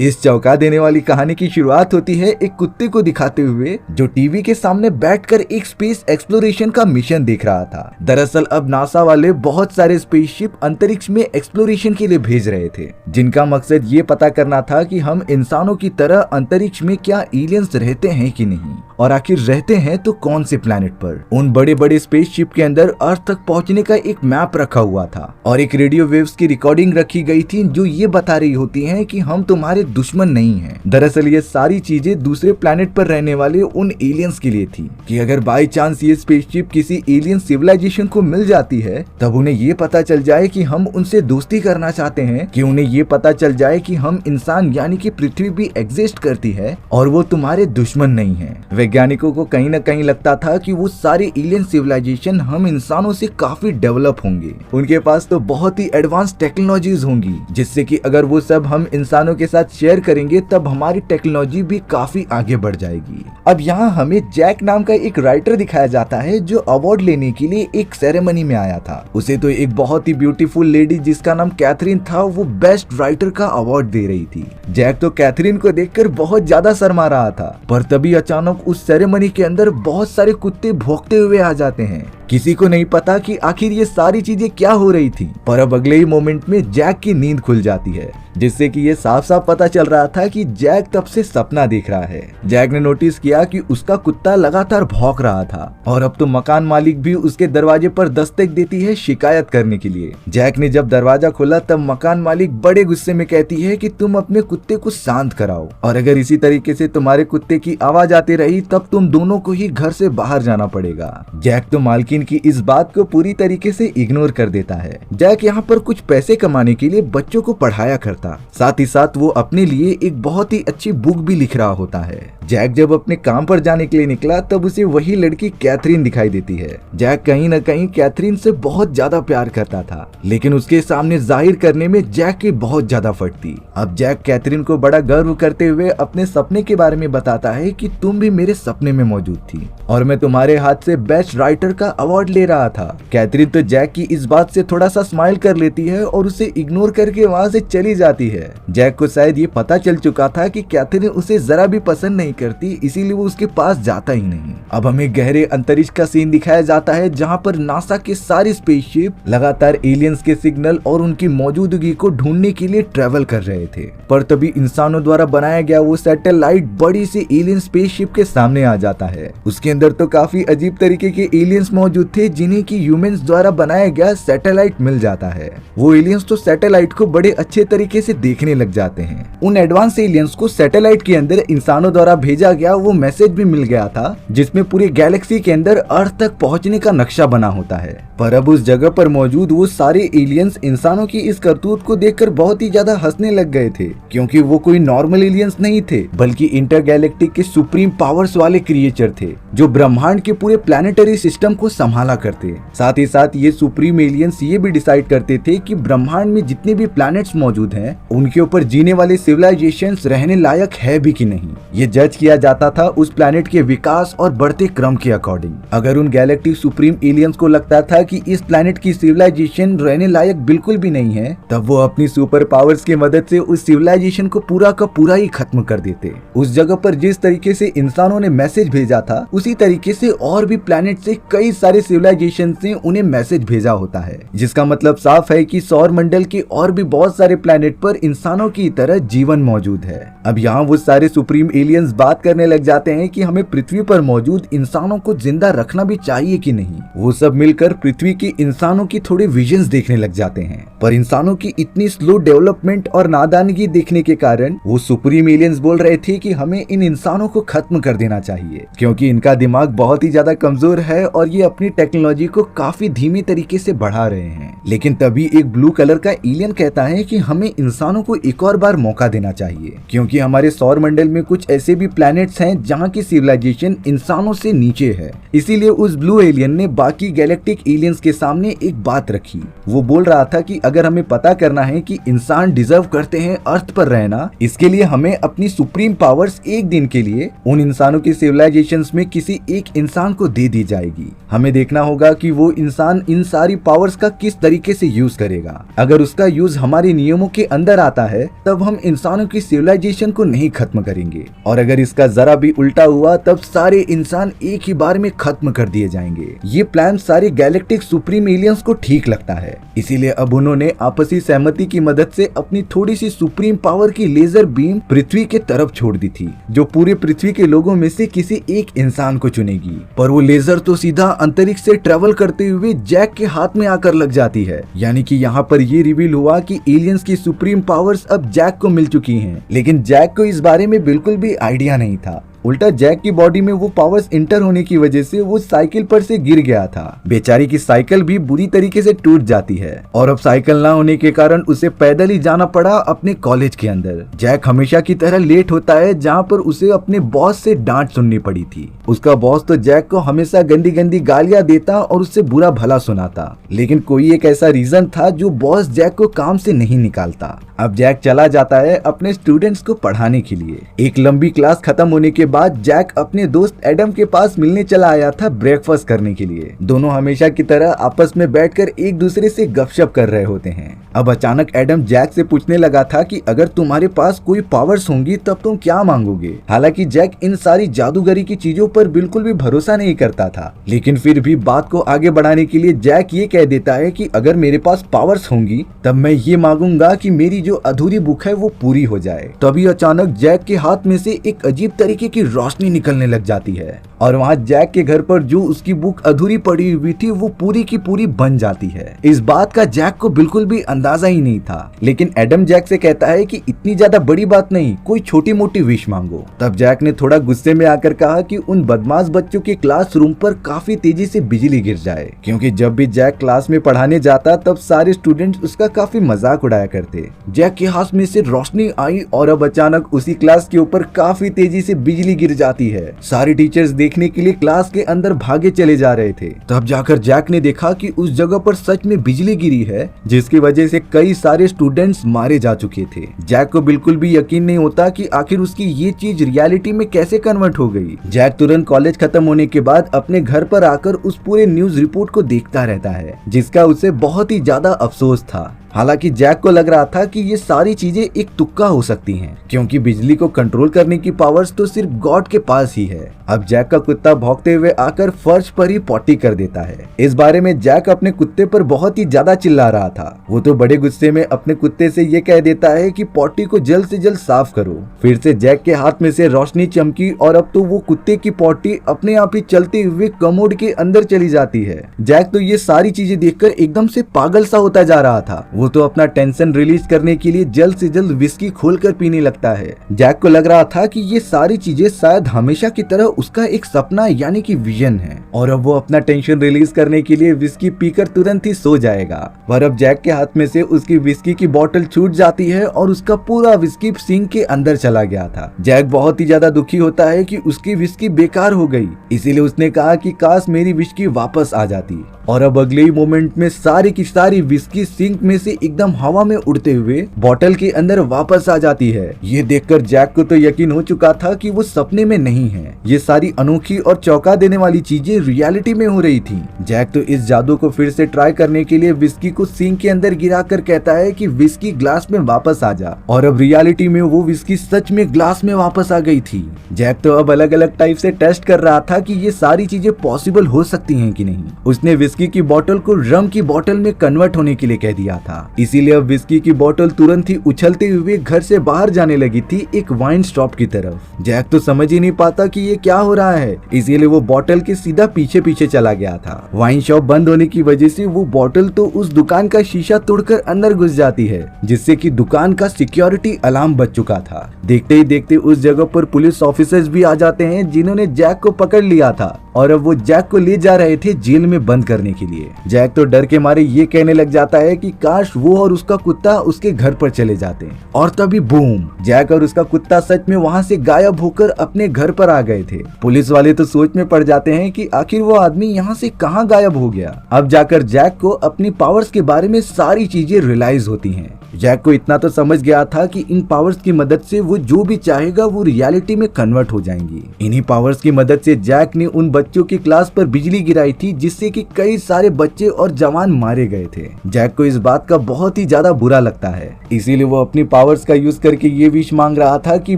इस चौंका देने वाली कहानी की शुरुआत होती है एक कुत्ते को दिखाते हुए जो टीवी के सामने बैठकर एक स्पेस एक्सप्लोरेशन का मिशन देख रहा था। दरअसल अब नासा वाले बहुत सारे स्पेसशिप अंतरिक्ष में एक्सप्लोरेशन के लिए भेज रहे थे, जिनका मकसद ये पता करना था कि हम इंसानों की तरह अंतरिक्ष में क्या एलियंस रहते हैं कि नहीं, और आखिर रहते हैं तो कौन से प्लेनेट पर। उन बड़े बड़े स्पेसशिप के अंदर अर्थ तक पहुंचने का एक मैप रखा हुआ था और एक रेडियो वेव्स की रिकॉर्डिंग रखी गई थी जो ये बता रही होती है कि हम तुम्हारे दुश्मन नहीं हैं। दरअसल ये सारी चीजें दूसरे प्लेनेट पर रहने वाले उन एलियंस के लिए थी कि अगर बाय चांस ये स्पेसशिप किसी एलियन सिविलाइजेशन को मिल जाती है तब उन्हें ये पता चल जाए कि हम उनसे दोस्ती करना चाहते हैं, कि उन्हें ये पता चल जाए कि हम इंसान यानी कि पृथ्वी भी एग्जिस्ट करती है और वो तुम्हारे दुश्मन नहीं है। वैज्ञानिकों को कहीं न कहीं लगता था कि वो सारे एलियन सिविलाइजेशन हम इंसानों से काफी डेवलप होंगे, उनके पास तो बहुत ही एडवांस टेक्नोलॉजीज होंगी, जिससे कि अगर वो सब हम इंसानों के साथ शेयर करेंगे तब हमारी टेक्नोलॉजी भी काफी आगे बढ़ जाएगी। अब यहाँ हमें जैक नाम का एक राइटर दिखाया जाता है जो अवार्ड लेने के लिए एक सेरेमनी में आया था। उसे तो एक बहुत ही ब्यूटीफुल लेडी जिसका नाम कैथरीन था वो बेस्ट राइटर का अवार्ड दे रही थी। जैक तो कैथरीन को देखकर बहुत ज्यादा शर्मा रहा था, पर तभी अचानक उस सेरेमनी के अंदर बहुत सारे कुत्ते भौंकते हुए आ जाते हैं। किसी को नहीं पता कि आखिर ये सारी चीजें क्या हो रही थी, पर अब अगले ही मोमेंट में जैक की नींद खुल जाती है, जिससे कि ये साफ साफ पता चल रहा था कि जैक तब से सपना देख रहा है। जैक ने नोटिस किया कि उसका कुत्ता लगातार भौंक रहा था और अब तो मकान मालिक भी उसके दरवाजे पर दस्तक देती है शिकायत करने के लिए। जैक ने जब दरवाजा खोला तब मकान मालिक बड़े गुस्से में कहती है कि तुम अपने कुत्ते को शांत कराओ, और अगर इसी तरीके से तुम्हारे कुत्ते की आवाज आती रही तब तुम दोनों को ही घर से बाहर जाना पड़ेगा। जैक तो मालकिन की इस बात को पूरी तरीके से इग्नोर कर देता है। जैक यहाँ पर कुछ पैसे कमाने के लिए बच्चों को पढ़ाया करता, साथ ही साथ वो अपने लिए एक बहुत ही अच्छी बुक भी लिख रहा होता है। जैक जब अपने काम पर जाने के लिए निकला तब उसे वही लड़की कैथरीन दिखाई देती है। जैक कहीं न कहीं कैथरीन से बहुत ज्यादा प्यार करता था, लेकिन उसके सामने जाहिर करने में जैक की बहुत ज्यादा फटती। अब जैक कैथरीन को बड़ा गर्व करते हुए अपने सपने के बारे में बताता है कि तुम भी मेरे सपने में मौजूद थी और मैं तुम्हारे हाथ से बेस्ट राइटर का अवार्ड ले रहा था। कैथरीन तो जैक की इस बात से थोड़ा सा स्माइल कर लेती है और उसे इग्नोर करके वहाँ से चली जाती है। जैक को शायद ये पता चल चुका था कि कैथरीन उसे जरा भी पसंद नहीं करती, इसीलिए वो उसके पास जाता ही नहीं। अब हमें गहरे अंतरिक्ष का सीन दिखाया जाता है जहाँ पर नासा के सारे स्पेसशिप लगातार एलियंस के सिग्नल और उनकी मौजूदगी को ढूंढने के लिए ट्रेवल कर रहे थे, पर तभी इंसानों द्वारा बनाया गया वो सैटेलाइट बड़ी सी एलियन स्पेसशिप के सामने आ जाता है। उसके अंदर तो काफी अजीब तरीके के एलियंस मौजूद थे जिन्हें की ह्यूमंस द्वारा बनाया गया सैटेलाइट मिल जाता है। वो एलियंस तो सैटेलाइट को बड़े अच्छे तरीके से देखने लग जाते हैं। उन एडवांस एलियंस को सैटेलाइट के अंदर इंसानों द्वारा भेजा गया वो मैसेज भी मिल गया था जिसमें पूरे गैलेक्सी के अंदर अर्थ तक पहुंचने का नक्शा बना होता है। पर अब उस जगह पर मौजूद वो सारे एलियंस इंसानों की इस करतूत को देखकर बहुत ही ज्यादा हंसने लग गए थे, क्योंकि वो कोई नॉर्मल एलियंस नहीं थे बल्कि इंटरगैलेक्टिक के सुप्रीम पावर्स वाले क्रिएचर थे जो ब्रह्मांड के पूरे प्लैनेटरी सिस्टम को संभाला करते। साथ ही साथ ये सुप्रीम एलियंस ये भी डिसाइड करते थे कि ब्रह्मांड में जितने भी प्लैनेट्स मौजूद हैं उनके ऊपर जीने वाले सिविलाइजेशंस रहने लायक है भी कि नहीं। ये जज किया जाता था उस प्लैनेट के विकास और बढ़ते क्रम के अकॉर्डिंग। अगर उन गैलेक्टिक सुप्रीम एलियंस को लगता था कि इस प्लैनेट की सिविलाइजेशन रहने लायक बिल्कुल भी नहीं है, तब वो अपनी सुपर पावर्स की मदद से उस सिविलाइजेशन को पूरा का पूरा ही खत्म कर देते। उस जगह पर जिस तरीके से इंसानों ने मैसेज भेजा था उसी तरीके से और भी प्लैनेट से कई सारे सिविलाइजेशन से उन्हें मैसेज भेजा होता है, जिसका मतलब साफ है कि सौर मंडल के और भी बहुत सारे प्लैनेट पर इंसानों की तरह जीवन मौजूद है। अब यहाँ वो सारे सुप्रीम एलियंस बात करने लग जाते हैं कि हमें पृथ्वी पर मौजूद इंसानों को जिंदा रखना भी चाहिए कि नहीं। वो सब मिलकर पृथ्वी के इंसानों की थोड़े विजन्स देखने लग जाते हैं, पर इंसानों की इतनी स्लो डेवलपमेंट और नादानगी देखने के कारण वो सुप्रीम एलियंस बोल रहे थे कि हमें इन इंसानों को खत्म कर देना चाहिए, क्योंकि इनका दिमाग बहुत ही ज्यादा कमजोर है और ये अपनी टेक्नोलॉजी को काफी धीमी तरीके से बढ़ा रहे हैं। लेकिन तभी एक ब्लू कलर का एलियन कहता है कि हमें इंसानों को एक और बार मौका देना चाहिए, क्योंकि हमारे सौर मंडल में कुछ ऐसे भी प्लैनेट्स हैं जहाँ की सिविलाइजेशन इंसानों से नीचे है। इसीलिए उस ब्लू एलियन ने बाकी गैलेक्टिक एलियंस के सामने एक बात रखी। वो बोल रहा था कि अगर हमें पता करना है कि इंसान डिजर्व करते हैं अर्थ पर रहना, इसके लिए हमें अपनी सुप्रीम पावर्स एक दिन के लिए उन इंसानों की सिविलाइजेशंस में किसी एक इंसान को दे दी जाएगी। हमें देखना होगा कि वो इंसान इन सारी पावर्स का किस तरीके से यूज करेगा। अगर उसका यूज हमारे नियमों के अंदर आता है तब हम इंसानों की सिविलाइजेशन को नहीं खत्म करेंगे, और अगर इसका जरा भी उल्टा हुआ तब सारे इंसान एक ही बार में खत्म कर दिए जाएंगे। ये प्लान सारे गैलेक्टिक सुप्रीम एलियंस को ठीक लगता है, इसीलिए अब उन्होंने आपसी सहमति की मदद से अपनी थोड़ी सी सुप्रीम पावर की लेजर बीम पृथ्वी के तरफ छोड़ दी थी, जो पूरे पृथ्वी के लोगों में से किसी एक इंसान को चुनेगी। पर वो लेजर तो सीधा अंतरिक्ष से ट्रेवल करते हुए जैक के हाथ में आकर लग जाती है। यानी कि यहाँ पर ये रिवील हुआ कि एलियंस की सुप्रीम पावर्स अब जैक को मिल चुकी हैं। लेकिन जैक को इस बारे में बिल्कुल भी आइडिया नहीं था। उल्टा जैक की बॉडी में वो पावर्स इंटर होने की वजह से वो साइकिल पर से गिर गया था। बेचारी की साइकिल भी बुरी तरीके से टूट जाती है और अब साइकिल ना होने के कारण उसे पैदल ही जाना पड़ा अपने कॉलेज के अंदर। जैक हमेशा की तरह लेट होता है, जहाँ पर उसे अपने बॉस से डांट सुननी पड़ी थी। उसका बॉस तो जैक को हमेशा गंदी गंदी गालियां देता और उससे बुरा भला सुनाता, लेकिन कोई एक ऐसा रीजन था जो बॉस जैक को काम से नहीं निकालता। अब जैक चला जाता है अपने स्टूडेंट्स को पढ़ाने के लिए। एक लंबी क्लास खत्म होने के बाद जैक अपने दोस्त एडम के पास मिलने चला आया था ब्रेकफास्ट करने के लिए। दोनों हमेशा की तरह आपस में बैठकर एक दूसरे से गपशप कर रहे होते हैं। अब अचानक एडम जैक से पूछने लगा था कि अगर तुम्हारे पास कोई पावर्स होंगी तब तुम क्या मांगोगे। हालांकि जैक इन सारी जादूगरी की चीजों पर बिल्कुल भी भरोसा नहीं करता था, लेकिन फिर भी बात को आगे बढ़ाने के लिए जैक ये कह देता है कि अगर मेरे पास पावर्स होंगी तब मैं ये मांगूंगा कि मेरी जो अधूरी बुक है वो पूरी हो जाए। तभी अचानक जैक के हाथ में से एक अजीब तरीके की रोशनी निकलने लग जाती है और वहाँ जैक के घर पर जो उसकी बुक अधूरी पड़ी हुई थी वो पूरी की पूरी बन जाती है। इस बात का जैक को बिल्कुल भी अंदाजा ही नहीं था, लेकिन एडम जैक से कहता है कि इतनी ज्यादा बड़ी बात नहीं, कोई छोटी मोटी विश मांगो। तब जैक ने थोड़ा गुस्से में आकर कहा कि उन बदमाश बच्चों के क्लासरूम पर काफी तेजी से बिजली गिर जाए, क्योंकि जब भी जैक क्लास में पढ़ाने जाता तब सारे स्टूडेंट्स उसका काफी मजाक उड़ाया करते। जैक के हाथ में से रोशनी आई और अब अचानक उसी क्लास के ऊपर काफी तेजी से बिजली गिर जाती है। सारे टीचर्स देखने के लिए क्लास के अंदर भागे चले जा रहे थे। तब जाकर जैक ने देखा कि उस जगह पर सच में बिजली गिरी है, जिसकी वजह से कई सारे स्टूडेंट्स मारे जा चुके थे। जैक को बिल्कुल भी यकीन नहीं होता कि आखिर उसकी ये चीज रियलिटी में कैसे कन्वर्ट हो गई। जैक तुरंत कॉलेज खत्म होने के बाद अपने घर पर आकर उस पूरे न्यूज रिपोर्ट को देखता रहता है, जिसका उसे बहुत ही ज्यादा अफसोस था। हालांकि जैक को लग रहा था कि ये सारी चीजें एक तुक्का हो सकती हैं, क्योंकि बिजली को कंट्रोल करने की पावर्स तो सिर्फ गॉड के पास ही है। अब जैक का कुत्ता भौंकते हुए आकर फर्श पर ही पॉटी कर देता है। इस बारे में जैक अपने कुत्ते पर बहुत ही ज्यादा चिल्ला रहा था। वो तो बड़े गुस्से में अपने कुत्ते से ये कह देता है कि पॉटी को जल्द से जल्द साफ करो। फिर से जैक के हाथ में से रोशनी चमकी और अब तो वो कुत्ते की पॉटी अपने आप ही चलते हुए कमोड के अंदर चली जाती है। जैक तो ये सारी चीजें देखकर एकदम से पागल सा होता जा रहा था। वो तो अपना टेंशन रिलीज करने के लिए जल्द से जल्द विस्की खोलकर पीने लगता है। जैक को लग रहा था कि ये सारी चीजें शायद हमेशा की तरह उसका एक सपना यानी कि विजन है, और अब वो अपना टेंशन रिलीज करने के लिए विस्की पीकर तुरंत ही सो जाएगा। पर अब जैक के हाथ में से उसकी विस्की की बोतल छूट जाती है और उसका पूरा विस्की सिंक के अंदर चला गया था। जैक बहुत ही ज्यादा दुखी होता है कि उसकी विस्की बेकार हो गई, इसीलिए उसने कहा कि काश मेरी विस्की वापस आ जाती। और अब अगले ही मोमेंट में सारी की सारी विस्की सिंक में से एकदम हवा में उड़ते हुए बोतल के अंदर वापस आ जाती है। ये देखकर जैक को तो यकीन हो चुका था कि वो सपने में नहीं है। ये सारी अनोखी और चौंका देने वाली चीजें रियलिटी में हो रही थी। जैक तो इस जादू को फिर से ट्राई करने के लिए विस्की को सिंक के अंदर गिरा कर कहता है कि विस्की ग्लास में वापस आ जा, और अब रियलिटी में वो विस्की सच में ग्लास में वापस आ गई थी। जैक तो अब अलग अलग टाइप से टेस्ट कर रहा था कि ये सारी चीजें पॉसिबल हो सकती हैं कि नहीं। उसने विस्की की बोतल को रम की बोतल में कन्वर्ट होने के लिए कह दिया था, इसीलिए अब विस्की की बोतल तुरंत ही उछलते हुए घर से बाहर जाने लगी थी एक वाइन शॉप की तरफ। जैक तो समझ ही नहीं पाता कि ये क्या हो रहा है, इसीलिए वो बोतल के सीधा पीछे पीछे चला गया था। वाइन शॉप बंद होने की वजह से वो बोतल तो उस दुकान का शीशा तोड़कर अंदर घुस जाती है, जिससे कि दुकान का सिक्योरिटी अलार्म बज चुका था। देखते ही देखते उस जगह पर पुलिस ऑफिसर्स भी आ जाते हैं, जिन्होंने जैक को पकड़ लिया था। और अब वो जैक को ले जा रहे थे जेल में बंद करने के लिए। जैक तो डर के मारे ये कहने लग जाता है कि काश वो और उसका कुत्ता उसके घर पर चले जाते, और तभी बूम, जैक और उसका कुत्ता सच में वहाँ से गायब होकर अपने घर पर आ गए थे। पुलिस वाले तो सोच में पड़ जाते हैं कि आखिर वो आदमी यहाँ से कहाँ गायब हो गया। अब जाकर जैक को अपनी पावर्स के बारे में सारी चीजें रियलाइज होती हैं। जैक को इतना तो समझ गया था कि इन पावर्स की मदद से वो जो भी चाहेगा वो रियलिटी में कन्वर्ट हो जाएंगी। इन्हीं पावर्स की मदद से जैक ने उन बच्चों की क्लास पर बिजली गिराई थी जिससे कि कई सारे बच्चे और जवान मारे गए थे। जैक को इस बात का बहुत ही ज्यादा बुरा लगता है, इसीलिए वो अपनी पावर्स का यूज करके ये विश मांग रहा था कि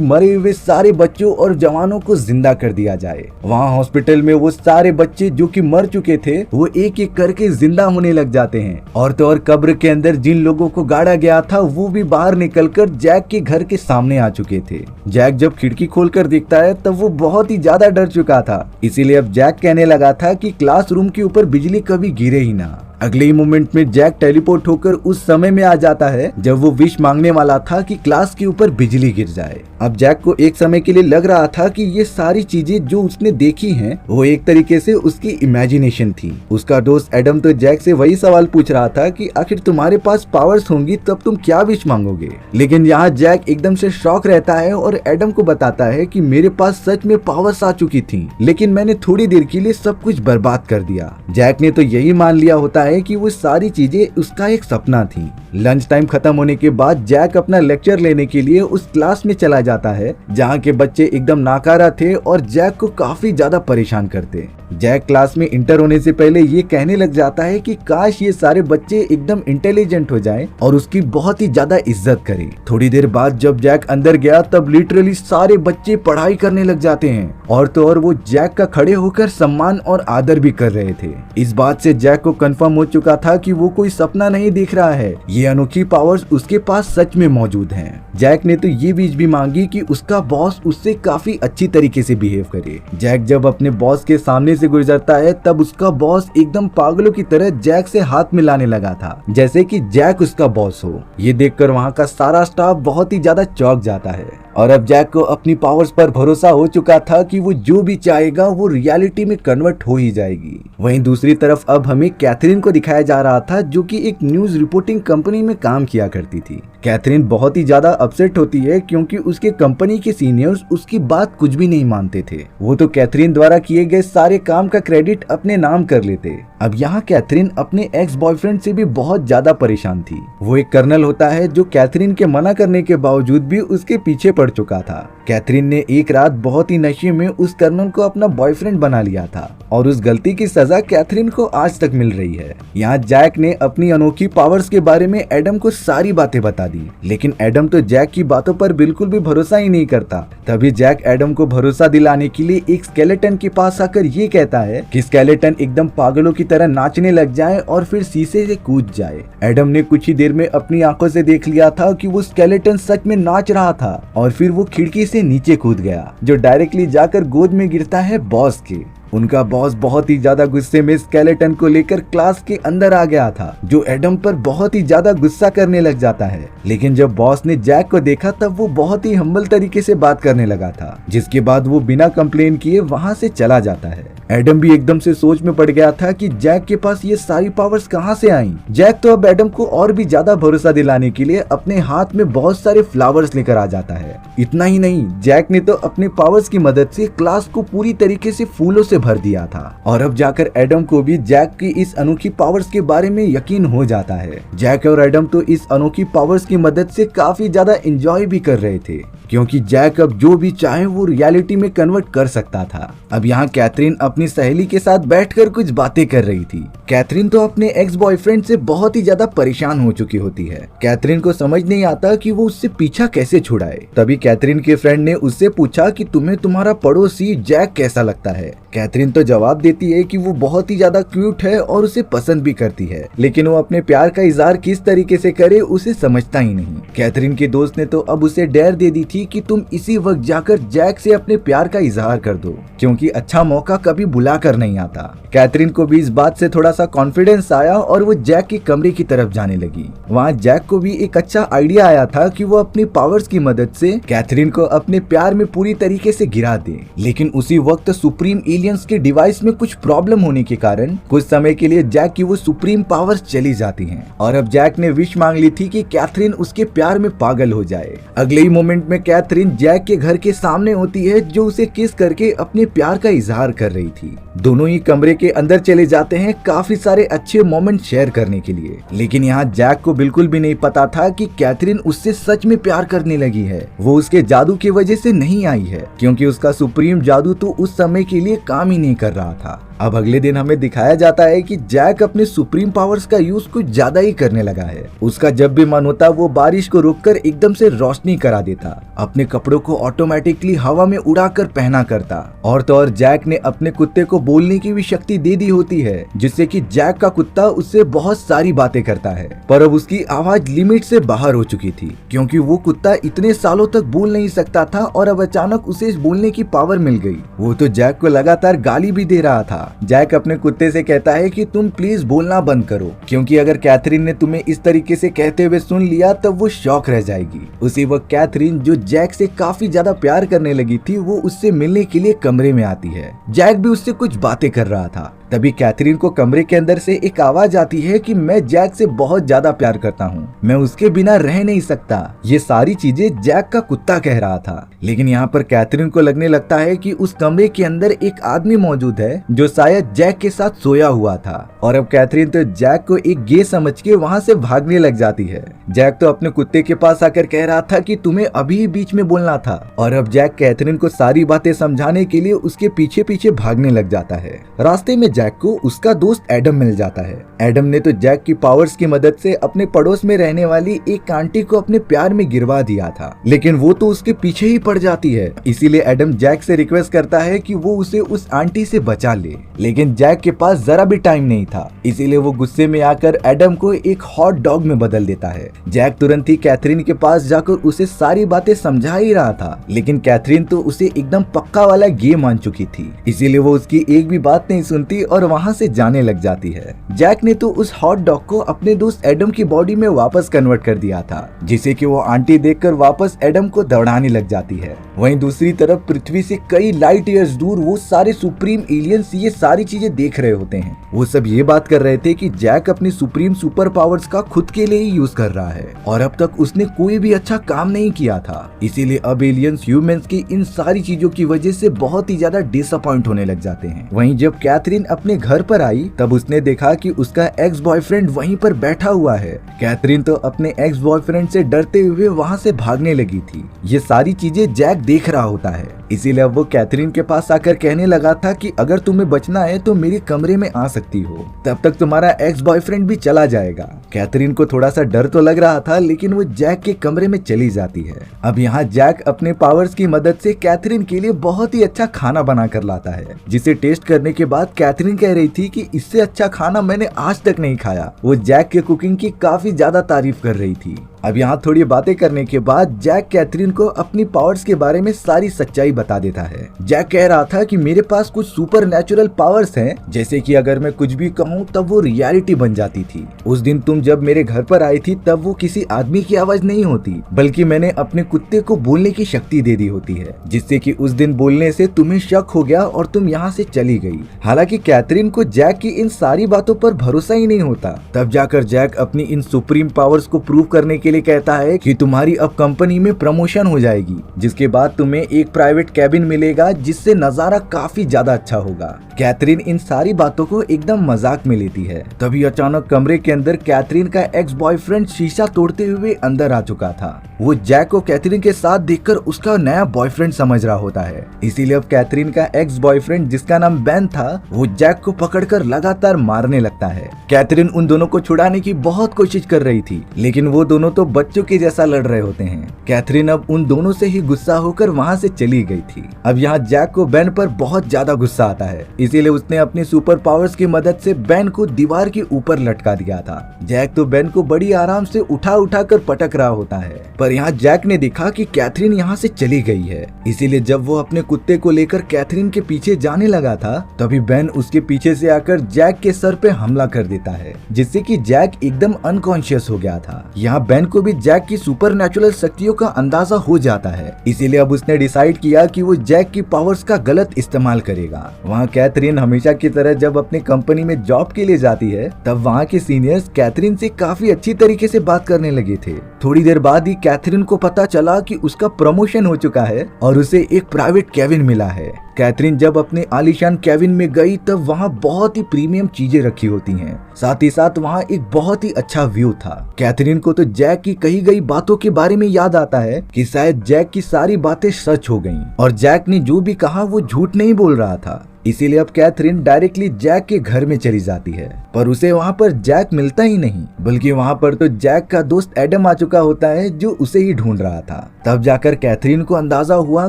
मरे हुए सारे बच्चों और जवानों को जिंदा कर दिया जाए। वहाँ हॉस्पिटल में वो सारे बच्चे जो कि मर चुके थे वो एक एक करके जिंदा होने लग जाते हैं, और तो और कब्र के अंदर जिन लोगों को गाड़ा गया था वो भी बाहर निकलकर जैक के घर के सामने आ चुके थे। जैक जब खिड़की खोलकर देखता है तब वो बहुत ही ज्यादा डर चुका था, इसीलिए अब जैक कहने लगा था कि क्लासरूम के ऊपर बिजली कभी गिरे ही ना। अगले ही मोमेंट में जैक टेलीपोर्ट होकर उस समय में आ जाता है जब वो विश मांगने वाला था कि क्लास के ऊपर बिजली गिर जाए। अब जैक को एक समय के लिए लग रहा था कि ये सारी चीजें जो उसने देखी हैं वो एक तरीके से उसकी इमेजिनेशन थी। उसका दोस्त एडम तो जैक से वही सवाल पूछ रहा था कि आखिर तुम्हारे पास पावर्स होंगी तब तुम क्या विश मांगोगे। लेकिन यहाँ जैक एकदम से शॉक रहता है और एडम को बताता है कि मेरे पास सच में पावर्स आ चुकी थी, लेकिन मैंने थोड़ी देर के लिए सब कुछ बर्बाद कर दिया। जैक ने तो यही मान लिया होता है कि वो सारी चीजें उसका एक सपना थी। लंच टाइम खत्म होने के बाद जैक अपना लेक्चर लेने के लिए उस क्लास में चला जाता है जहाँ के बच्चे एकदम नाकारा थे और जैक को काफी ज्यादा परेशान करते। जैक क्लास में इंटर होने से पहले ये कहने लग जाता है कि काश ये सारे बच्चे एकदम इंटेलिजेंट हो जाएं और उसकी बहुत ही ज्यादा इज्जत करें। थोड़ी देर बाद जब जैक अंदर गया तब लिटरली सारे बच्चे पढ़ाई करने लग जाते हैं, और तो और वो जैक का खड़े होकर सम्मान और आदर भी कर रहे थे। इस बात से जैक को कंफर्म हो चुका था कि वो कोई सपना नहीं देख रहा है, ये अनोखी पावर्स उसके पास सच में मौजूद हैं। जैक ने तो ये विश भी मांगी कि उसका बॉस उससे काफी अच्छी तरीके से बिहेव करे। जैक जब अपने बॉस के सामने से गुजरता है तब उसका बॉस एकदम पागलों की तरह जैक से हाथ मिलाने लगा था, जैसे कि जैक उसका बॉस हो। ये देखकर वहाँ का सारा स्टाफ बहुत ही ज्यादा चौंक जाता है, और अब जैक को अपनी पावर्स पर भरोसा हो चुका था कि वो जो भी चाहेगा वो रियलिटी में कन्वर्ट हो ही जाएगी। वहीं दूसरी तरफ अब हमें कैथरीन को दिखाया जा रहा था जो कि एक न्यूज रिपोर्टिंग कंपनी में काम किया करती थी। कैथरीन बहुत ही ज्यादा अपसेट होती है क्योंकि उसके कंपनी के सीनियर्स उसकी बात कुछ भी नहीं मानते थे। वो तो कैथरीन द्वारा किए गए सारे काम का क्रेडिट अपने नाम कर लेते। अब यहाँ कैथरीन अपने एक्स बॉयफ्रेंड से भी बहुत ज्यादा परेशान थी। वो एक कर्नल होता है जो कैथरीन के मना करने के बावजूद भी उसके पीछे पड़ चुका था। कैथरीन ने एक रात बहुत ही नशे में उस कर्नल को अपना बॉयफ्रेंड बना लिया था, और उस गलती की सजा कैथरीन को आज तक मिल रही है। यहाँ जैक ने अपनी अनोखी पावर्स के बारे में एडम को सारी बातें बता दी, लेकिन एडम तो जैक की बातों पर बिल्कुल भी भरोसा ही नहीं करता। तभी जैक एडम को भरोसा दिलाने के लिए एक स्केलेटन के पास आकर ये कहता है कि स्केलेटन एकदम पागलों की तरह नाचने लग जाए और फिर शीशे से कूद जाए। एडम ने कुछ ही देर में अपनी आंखों से देख लिया था कि वो स्केलेटन सच में नाच रहा था, और फिर वो खिड़की से नीचे कूद गया जो डायरेक्टली जाकर गोद में गिरता है बॉस के। उनका बॉस बहुत ही ज्यादा गुस्से में स्केलेटन को लेकर क्लास के अंदर आ गया था, जो एडम पर बहुत ही ज्यादा गुस्सा करने लग जाता है। लेकिन जब बॉस ने जैक को देखा तब वो बहुत ही हम्बल तरीके से बात करने लगा था, जिसके बाद वो बिना कंप्लेन किए वहां से चला जाता है। एडम भी एकदम से सोच में पड़ गया था कि जैक के पास ये सारी पावर्स कहां से आई। जैक तो अब एडम को और भी ज्यादा भरोसा दिलाने के लिए अपने हाथ में बहुत सारे फ्लावर्स लेकर आ जाता है। इतना ही नहीं, जैक ने तो अपने पावर्स की मदद से क्लास को पूरी तरीके से फूलों से भर दिया था, और अब जाकर एडम को भी जैक की इस अनोखी पावर्स के बारे में यकीन हो जाता है। जैक और एडम तो इस अनोखी पावर्स की मदद से काफी ज्यादा एंजॉय भी कर रहे थे, क्योंकि जैक अब जो भी चाहे वो रियलिटी में कन्वर्ट कर सकता था। अब यहाँ कैथरीन अपनी सहेली के साथ बैठकर कुछ बातें कर रही थी। कैथरीन तो अपने एक्स बॉयफ्रेंड से बहुत ही ज्यादा परेशान हो चुकी होती है। कैथरीन को समझ नहीं आता कि वो उससे पीछा कैसे छुड़ाए। तभी कैथरीन के फ्रेंड ने उससे पूछा कि तुम्हें तुम्हारा पड़ोसी जैक कैसा लगता है। कैथरीन तो जवाब देती है कि वो बहुत ही ज्यादा क्यूट है और उसे पसंद भी करती है, लेकिन वो अपने प्यार का इजहार किस तरीके से करे उसे समझता ही नहीं। कैथरीन के दोस्त ने तो अब उसे डेयर दे दी थी थी कि तुम इसी वक्त जाकर जैक से अपने प्यार का इजहार कर दो, क्योंकि अच्छा मौका कभी बुला कर नहीं आता। कैथरीन को भी इस बात से थोड़ा सा कॉन्फिडेंस आया और वो जैक के कमरे की तरफ जाने लगी। वहाँ जैक को भी एक अच्छा आइडिया आया था कि वो अपनी पावर्स की मदद से कैथरीन को अपने प्यार में पूरी तरीके से गिरा दे। लेकिन उसी वक्त सुप्रीम एलियंस के डिवाइस में कुछ प्रॉब्लम होने के कारण कुछ समय के लिए जैक की वो सुप्रीम पावर्स चली जाती हैं और अब जैक ने विश मांग ली थी कि कैथरीन उसके प्यार में पागल हो जाए। अगले ही मोमेंट में कैथरीन जैक के घर के सामने होती है, जो उसे किस करके अपने प्यार का इजहार कर रही थी। दोनों ही कमरे के अंदर चले जाते हैं काफी सारे अच्छे मोमेंट शेयर करने के लिए। लेकिन यहाँ जैक को बिल्कुल भी नहीं पता था कि कैथरीन उससे सच में प्यार करने लगी है। वो उसके जादू की वजह से नहीं आई है, क्योंकि उसका सुप्रीम जादू तो उस समय के लिए काम ही नहीं कर रहा था। अब अगले दिन हमें दिखाया जाता है कि जैक अपने सुप्रीम पावर्स का यूज कुछ ज्यादा ही करने लगा है। उसका जब भी मन होता वो बारिश को रोककर एकदम से रोशनी करा देता, अपने कपड़ों को ऑटोमेटिकली हवा में उड़ाकर पहना करता। और तो और जैक ने अपने कुत्ते को बोलने की भी शक्ति दे दी होती है, जिससे कि जैक का कुत्ता उससे बहुत सारी बातें करता है। पर अब उसकी आवाज लिमिट से बाहर हो चुकी थी, क्योंकि वो कुत्ता इतने सालों तक बोल नहीं सकता था और अब अचानक उसे बोलने की पावर मिल गई। वो तो जैक को लगातार गाली भी दे रहा था। जैक अपने कुत्ते से कहता है कि तुम प्लीज बोलना बंद करो, क्योंकि अगर कैथरीन ने तुम्हें इस तरीके से कहते हुए सुन लिया तब वो शॉक रह जाएगी। उसी वक्त कैथरीन, जो जैक से काफी ज्यादा प्यार करने लगी थी, वो उससे मिलने के लिए कमरे में आती है। जैक भी उससे कुछ बातें कर रहा था। तभी कैथरीन को कमरे के अंदर से एक आवाज आती है कि मैं जैक से बहुत ज्यादा प्यार करता हूँ, मैं उसके बिना रह नहीं सकता। ये सारी चीजें जैक का कुत्ता कह रहा था। लेकिन यहाँ पर कैथरीन को लगने लगता है कि उस कमरे के अंदर एक आदमी मौजूद है जो शायद जैक के साथ सोया हुआ था। और अब कैथरीन तो जैक को एक गे समझ के वहाँ से भागने लग जाती है। जैक तो अपने कुत्ते के पास आकर कह रहा था कि तुम्हें अभी बीच में बोलना था, और अब जैक कैथरीन को सारी बातें समझाने के लिए उसके पीछे पीछे भागने लग जाता है। रास्ते में जैक को उसका दोस्त एडम मिल जाता है। एडम ने तो जैक की पावर्स की मदद से अपने पड़ोस में रहने वाली एक आंटी को अपने प्यार में गिरवा दिया था, लेकिन वो तो उसके पीछे ही पड़ जाती है। इसीलिए एडम जैक से रिक्वेस्ट करता है कि वो उसे उस आंटी से बचा ले, लेकिन जैक के पास जरा भी टाइम नहीं था। इसीलिए वो गुस्से में आकर एडम को एक हॉट डॉग में बदल देता है। जैक तुरंत ही कैथरीन के पास जाकर उसे सारी बातें समझा ही रहा था, लेकिन कैथरीन तो उसे एकदम पक्का वाला गे मान चुकी थी। इसीलिए वो उसकी एक भी बात नहीं सुनती और वहाँ से जाने लग जाती है। जैक ने तो उस हॉट डॉग को अपने दोस्त एडम की बॉडी में वापस कन्वर्ट कर दिया था, जिसे कि वो आंटी देखकर वापस एडम को दौड़ाने लग जाती है। वहीं दूसरी तरफ पृथ्वी से कई लाइट ईयर्स दूर वो सारे सुप्रीम एलियंस ये सारी चीजें देख रहे होते हैं। वो सब ये बात कर रहे थे कि जैक अपनी सुप्रीम सुपर पावर्स का खुद के लिए ही यूज कर रहा है और अब तक उसने कोई भी अच्छा काम नहीं किया था। इसीलिए अब एलियंस ह्यूमंस की इन सारी चीजों की वजह से बहुत ही ज्यादा डिसअपॉइंट होने लग जाते हैं। वहीं जब कैथरीन अपने घर पर आई तब उसने देखा कि उसका एक्स बॉयफ्रेंड वहीं पर बैठा हुआ है। कैथरीन तो अपने एक्स बॉयफ्रेंड से डरते हुए वहाँ से भागने लगी थी। ये सारी चीजें जैक देख रहा होता है, इसीलिए अब वो कैथरीन के पास आकर कहने लगा था कि अगर तुम्हें बचना है तो मेरे कमरे में आ सकती हो, तब तक तुम्हारा एक्स बॉयफ्रेंड भी चला जाएगा। कैथरीन को थोड़ा सा डर तो लग रहा था, लेकिन वो जैक के कमरे में चली जाती है। अब यहाँ जैक अपने पावर्स की मदद से कैथरीन के लिए बहुत ही अच्छा खाना बना कर लाता है, जिसे टेस्ट करने के बाद कैथरीन कह रही थी कि इससे अच्छा खाना मैंने आज तक नहीं खाया। वो जैक के कुकिंग की काफी ज्यादा तारीफ कर रही थी। अब यहाँ थोड़ी बातें करने के बाद जैक कैथरीन को अपनी पावर्स के बारे में सारी सच्चाई बता देता है। जैक कह रहा था कि मेरे पास कुछ सुपर नेचुरल पावर्स हैं, जैसे कि अगर मैं कुछ भी कहूँ तब वो रियलिटी बन जाती थी। उस दिन तुम जब मेरे घर पर आई थी तब वो किसी आदमी की आवाज नहीं होती, बल्कि मैंने अपने कुत्ते को बोलने की शक्ति दे दी होती है, जिससे कि उस दिन बोलने से तुम्हें शक हो गया और तुम यहाँ से चली गई। हालांकि कैथरीन को जैक की इन सारी बातों पर भरोसा ही नहीं होता। तब जाकर जैक अपनी इन सुप्रीम पावर्स को प्रूव करने के लिए कहता है कि तुम्हारी अब कंपनी में प्रमोशन हो जाएगी, जिसके बाद तुम्हें एक प्राइवेट कैबिन मिलेगा जिससे नजारा काफी ज्यादा अच्छा होगा। कैथरीन इन सारी बातों को एकदम मजाक में लेती है। तभी अचानक कमरे के अंदर कैथरीन का एक्स बॉयफ्रेंड शीशा तोड़ते हुए अंदर आ चुका था। वो जैक को कैथरीन के साथ देखकर उसका नया बॉयफ्रेंड समझ रहा होता है। इसीलिए अब कैथरीन का एक्स बॉयफ्रेंड, जिसका नाम बेन था, वो जैक को पकड़कर लगातार मारने लगता है। कैथरीन उन दोनों को छुड़ाने की बहुत कोशिश कर रही थी, लेकिन वो दोनों तो बच्चों के जैसा लड़ रहे होते हैं। कैथरीन अब उन दोनों से ही गुस्सा होकर वहाँ से चली गई थी। अब यहाँ जैक को बेन पर बहुत ज्यादा गुस्सा आता है, इसीलिए उसने अपनी सुपर पावर्स की मदद से बेन को दीवार के ऊपर लटका दिया था। जैक तो बेन को बड़ी आराम से उठा उठा कर पटक रहा होता है, पर पर यहाँ जैक ने देखा कि कैथरीन यहाँ से चली गई है। इसीलिए जब वो अपने कुत्ते को लेकर कैथरीन के पीछे जाने लगा था, तभी बेन उसके पीछे से आकर जैक के सर पे हमला कर देता है, जिससे कि जैक एकदम अनकॉन्शियस हो गया था। यहाँ बेन को भी जैक की सुपरनैचुरल शक्तियों का अंदाजा हो जाता है, इसीलिए अब उसने डिसाइड किया कि वो जैक की पावर्स का गलत इस्तेमाल करेगा। वहाँ कैथरीन हमेशा की तरह जब अपनी कंपनी में जॉब के लिए जाती है, तब वहाँ के सीनियर्स कैथरीन से काफी अच्छी तरीके से बात करने लगे थे। थोड़ी देर बाद ही कैथरीन को पता चला कि उसका प्रमोशन हो चुका है और उसे एक प्राइवेट केबिन मिला है। कैथरीन जब अपने आलीशान केबिन में गई, तब वहाँ बहुत ही प्रीमियम चीजें रखी होती हैं। साथ ही साथ वहाँ एक बहुत ही अच्छा व्यू था। कैथरीन को तो जैक की कही गई बातों के बारे में याद आता है कि शायद जैक की सारी बातें सच हो गईं और जैक ने जो भी कहा वो झूठ नहीं बोल रहा था। इसीलिए अब कैथरीन डायरेक्टली जैक के घर में चली जाती है, पर उसे वहाँ पर जैक मिलता ही नहीं, बल्कि वहाँ पर तो जैक का दोस्त एडम आ चुका होता है जो उसे ही ढूंढ रहा था। तब जाकर कैथरीन को अंदाजा हुआ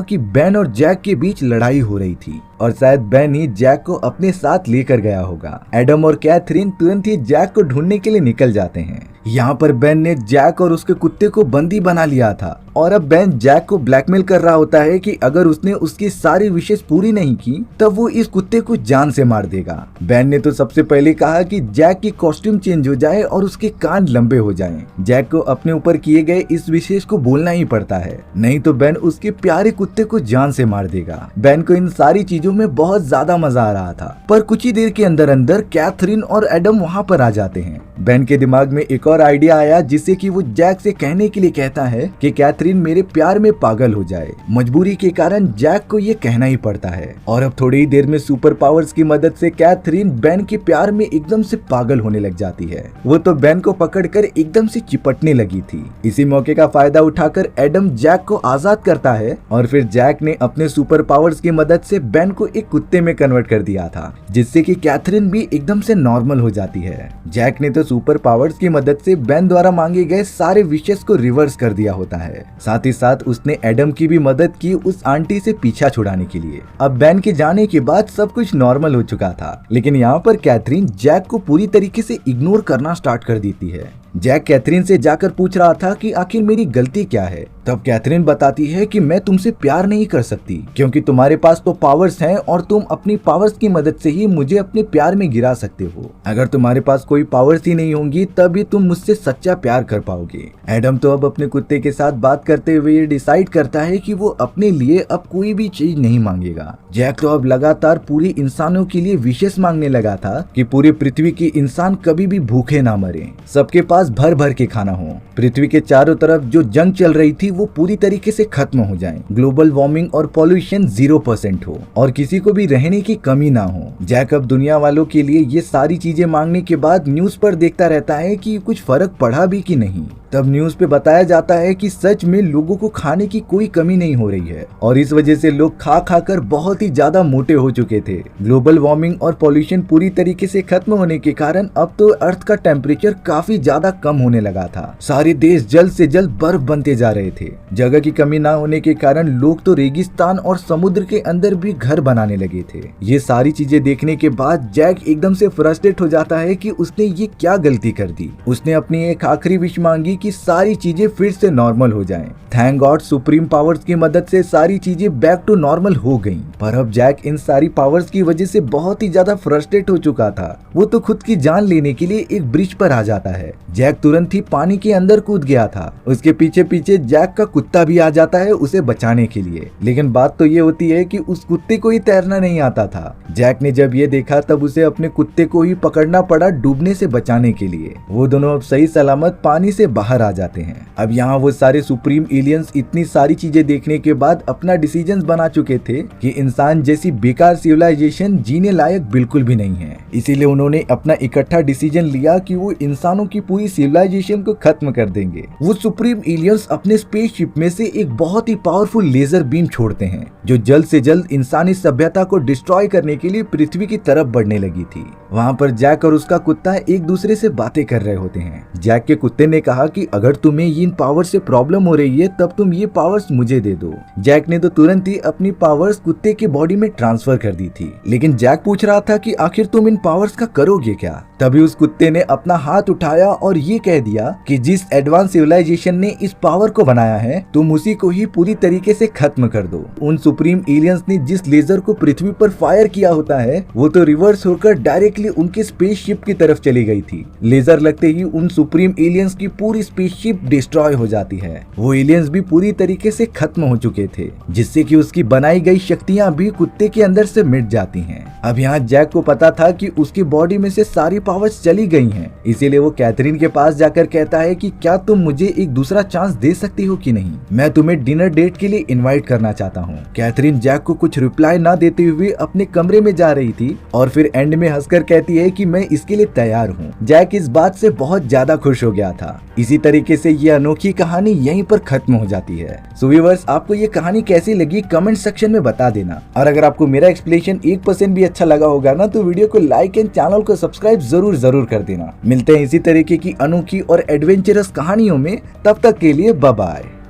कि बेन और जैक के बीच लड़ाई हो रही थी और शायद बेन ही जैक को अपने साथ लेकर गया होगा। एडम और कैथरीन तुरंत ही जैक को ढूंढने के लिए निकल जाते हैं। यहाँ पर बेन ने जैक और उसके कुत्ते को बंदी बना लिया था और अब बेन जैक को ब्लैकमेल कर रहा होता है कि अगर उसने उसकी सारी विशेष पूरी नहीं की तब वो इस कुत्ते को जान से मार देगा। बेन ने तो सबसे पहले कहा कि जैक की कॉस्ट्यूम चेंज हो जाए और उसके कान लंबे हो जाएं। जैक को अपने ऊपर किए गए इस विशेष को बोलना ही पड़ता है, नहीं तो बेन उसके प्यारे कुत्ते को जान से मार देगा। बेन को इन सारी चीजों में बहुत ज्यादा मजा आ रहा था, पर कुछ ही देर के अंदर अंदर कैथरीन और एडम वहाँ पर आ जाते हैं। बेन के दिमाग में एक और आइडिया आया, जिससे कि वो जैक से कहने के लिए कहता है कि कैथरीन मेरे प्यार में पागल हो जाए। मजबूरी के कारण जैक को ये कहना ही पड़ता है और अब थोड़ी ही देर में सुपर पावर्स की मदद से कैथरीन बेन के प्यार में एकदम से पागल होने लग जाती है। वो तो बेन को पकड़कर एकदम से चिपटने लगी थी। इसी मौके का फायदा उठाकर एडम जैक को आजाद करता है और फिर जैक ने अपने सुपर पावर्स की मदद से बेन को एक कुत्ते में कन्वर्ट कर दिया था, जिससे कि कैथरीन भी एकदम से नॉर्मल हो जाती है। जैक ने तो सुपर पावर्स की मदद से बेन द्वारा मांगे गए सारे विशेष को रिवर्स कर दिया होता है। साथ ही साथ उसने एडम की भी मदद की उस आंटी से पीछा छुड़ाने के लिए। अब बेन के जाने के बाद सब कुछ नॉर्मल हो चुका था, लेकिन यहाँ पर कैथरीन जैक को पूरी तरीके से इग्नोर करना स्टार्ट कर देती है। जैक कैथरीन से जाकर पूछ रहा था कि आखिर मेरी गलती क्या है। तब कैथरीन बताती है कि मैं तुमसे प्यार नहीं कर सकती क्योंकि तुम्हारे पास तो पावर्स हैं और तुम अपनी पावर्स की मदद से ही मुझे अपने प्यार में गिरा सकते हो। अगर तुम्हारे पास कोई पावर्स ही नहीं होंगी तभी तुम मुझसे सच्चा प्यार कर पाओगे। एडम तो अब अपने कुत्ते के साथ बात करते हुए डिसाइड करता है कि वो अपने लिए अब कोई भी चीज नहीं मांगेगा। जैक तो अब लगातार पूरी इंसानों के लिए विशेष मांगने लगा था कि पूरी पृथ्वी के इंसान कभी भी भूखे ना मरे, सबके पास भर भर के खाना हो, पृथ्वी के चारों तरफ जो जंग चल रही थी वो पूरी तरीके से खत्म हो जाए, ग्लोबल वार्मिंग और पॉल्यूशन 0% हो और किसी को भी रहने की कमी ना हो। जैक अब दुनिया वालों के लिए ये सारी चीजें मांगने के बाद न्यूज पर देखता रहता है कि कुछ फर्क पड़ा भी कि नहीं। तब न्यूज पे बताया जाता है कि सच में लोगों को खाने की कोई कमी नहीं हो रही है और इस वजह से लोग खा खा कर बहुत ही ज्यादा मोटे हो चुके थे। ग्लोबल वार्मिंग और पॉल्यूशन पूरी तरीके से खत्म होने के कारण अब तो अर्थ का टेम्परेचर काफी ज्यादा कम होने लगा था। सारे देश जल्द से जल्द बर्फ बनते जा रहे थे। जगह की कमी ना होने के कारण लोग तो रेगिस्तान और समुद्र के अंदर भी घर बनाने लगे थे। ये सारी चीजें देखने के बाद जैक एकदम से फ्रस्ट्रेट हो जाता है कि उसने ये क्या गलती कर दी। उसने अपनी एक आखिरी विश मांगी कि सारी चीजें फिर से नॉर्मल हो जाएं। थैंक गॉड सुप्रीम पावर्स की मदद से सारी चीजें बैक टू नॉर्मल हो गईं। पर अब जैक इन सारी पावर्स की वजह से बहुत ही ज्यादा फ्रस्ट्रेट हो चुका था। वो तो खुद की जान लेने के लिए एक ब्रिज पर आ जाता है। जैक तुरंत ही पानी के अंदर कूद गया था। उसके पीछे पीछे जैक का कुत्ता भी आ जाता है उसे बचाने के लिए। लेकिन बात तो ये होती है कि उस कुत्ते को ही तैरना नहीं आता था। जैक ने जब ये देखा तब उसे अपने कुत्ते को ही पकड़ना पड़ा डूबने से बचाने के लिए। वो दोनों अब सही सलामत पानी से बाहर आ जाते हैं। अब यहाँ वो सारे सुप्रीम एलियंस इतनी सारी चीजें देखने के बाद अपना डिसीजन बना चुके थे कि इंसान जैसी बेकार सिविलाइजेशन जीने लायक बिल्कुल भी नहीं है। इसीलिए उन्होंने अपना इकट्ठा डिसीजन लिया कि वो इंसानों की पूरी सिविलाइजेशन को खत्म कर देंगे। वो सुप्रीम एलियंस अपने स्पेसशिप में से एक बहुत ही पावरफुल लेजर बीम छोड़ते हैं जो जल्द से जल्द इंसानी सभ्यता को डिस्ट्रॉय करने के लिए पृथ्वी की तरफ बढ़ने लगी थी। वहाँ पर जैक और उसका कुत्ता एक दूसरे से बातें कर रहे होते हैं। जैक के कुत्ते ने कहा कि अगर तुम्हें इन पावर से प्रॉब्लम हो रही है तब तुम ये पावर्स मुझे दे दो। जैक ने तो तुरंत ही अपनी पावर्स कुत्ते की बॉडी में ट्रांसफर कर दी थी, लेकिन जैक पूछ रहा था कि आखिर तुम इन पावर्स का करोगे क्या। तभी उस कुत्ते ने अपना हाथ उठाया और ये कह दिया कि जिस एडवांस सिविलाइजेशन ने इस पावर को बनाया है तुम उसी को ही पूरी तरीके से खत्म कर दो। उन सुप्रीम एलियंस ने जिस लेजर को पृथ्वी पर फायर किया होता है वो तो रिवर्स होकर डायरेक्टली उनके स्पेसशिप की तरफ चली गई थी। लेजर लगते ही उन सुप्रीम एलियंस की पूरी स्पेसशिप डिस्ट्रॉय हो जाती है। वो एलियंस भी पूरी तरीके से खत्म हो चुके थे, जिससे कि उसकी बनाई गई शक्तियां भी कुत्ते के अंदर से मिट जाती हैं। अब यहाँ जैक को पता था कि उसकी बॉडी में से सारी पावर्स चली गई हैं, इसीलिए वो कैथरीन के पास जाकर कहता है कि क्या तुम मुझे एक दूसरा चांस दे सकती हो कि नहीं, मैं तुम्हें डिनर डेट के लिए इनवाइट करना चाहता हूँ। कैथरीन जैक को कुछ रिप्लाई ना देते हुए अपने कमरे में जा रही थी और फिर एंड में हंसकर कहती है कि मैं इसके लिए तैयार हूँ। जैक इस बात से बहुत ज्यादा खुश हो गया था। इसी तरीके से ये अनोखी कहानी यहीं पर खत्म हो जाती है। सो व्यूअर्स, आपको ये कहानी कैसी लगी कमेंट सेक्शन में बता देना, और अगर आपको मेरा एक्सप्लेनेशन 1% भी अच्छा लगा होगा ना तो वीडियो को लाइक एंड चैनल को सब्सक्राइब जरूर कर देना। मिलते हैं इसी तरीके की अनोखी और एडवेंचरस कहानियों में, तब तक के लिए बाय बाय।